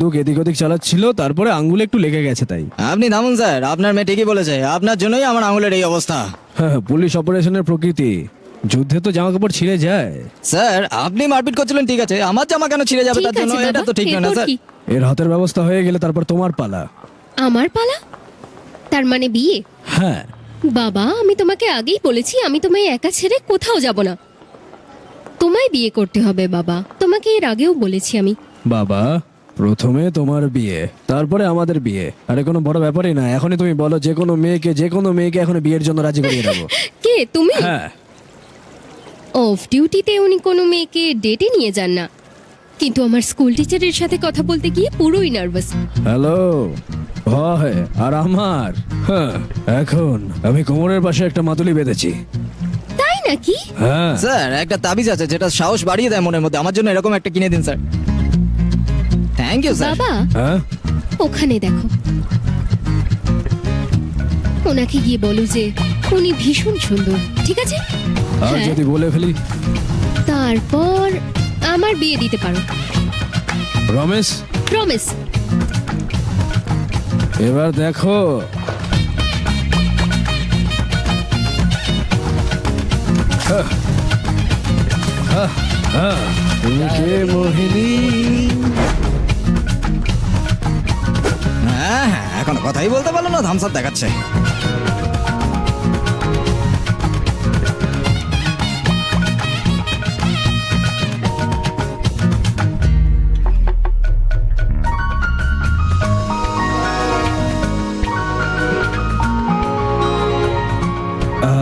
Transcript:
তুই এদিক ওদিক চালাচ্ছিল, তারপরে আঙ্গুলে একটু লেগে গেছে তাই। আপনি থামুন স্যার, আপনার মেয়ে ঠিকই বলেছে, আপনার জন্যই আমার আঙুলের এই অবস্থা। হ্যাঁ, পুলিশ অপারেশনের প্রকৃতি, যুদ্ধে তো জামা কাপড় ছিঁড়ে যায়। স্যার আপনি মারপিট করছিলেন ঠিক আছে, আমার জামা কেন ছিঁড়ে যাবে তার ঠিক জন্য? আছে এটা বাবা, তো ঠিক নয় না এরপর স্যার। কি? এর হাতের ব্যবস্থা হয়ে গেলে তারপর তোমার পালা। আমার পালা? তার মানে বিয়ে? হ্যাঁ। বাবা, আমি তোমাকে আগেই বলেছি আমি তোমায় একা ছেড়ে কোথাও যাব না। তোমায় বিয়ে করতে হবে বাবা, তোমাকে এর আগেও বলেছি আমি। বাবা, প্রথমে তোমার বিয়ে, তারপরে আমাদের বিয়ে। আরে কোনো বড় ব্যাপারই না, এখনই তুমি বলো যে কোনো মেয়েকে এখন বিয়ের জন্য রাজি করিয়ে দেবো। কে তুমি? হ্যাঁ। অফ ডিউটিতে উনি কোনো মেয়েকে ডেটে নিয়ে যান না, কিন্তু আমার স্কুল টিচারের সাথে কথা বলতে গিয়ে পুরোই নার্ভাস। হ্যালো ভয় আর আমার, হ্যাঁ, এখন আমি কোমরের পাশে একটা মাতুলি বেঁধেছি। তাই নাকি? হ্যাঁ। স্যার একটা তাবিজ আছে যেটা সাহস বাড়িয়ে দেয় মনের মধ্যে, আমার জন্য এরকম একটা কিনে দিন স্যার। Thank you sir. বাবা, হ্যাঁ। ওখানে দেখো, ওনাকে গিয়ে বলো যে উনি ভীষণ সুন্দর, ঠিক আছে? আর হ্যাঁ। যদি বলে ফেলি? তারপর আমার বিয়ে দিতে পারো। রমেশ, প্রমিস। এবার দেখো। তুমি কে মোহিনী? হ্যাঁ হ্যাঁ, এখন কথাই বলতে পারলো না, ধামসাপ দেখাচ্ছে।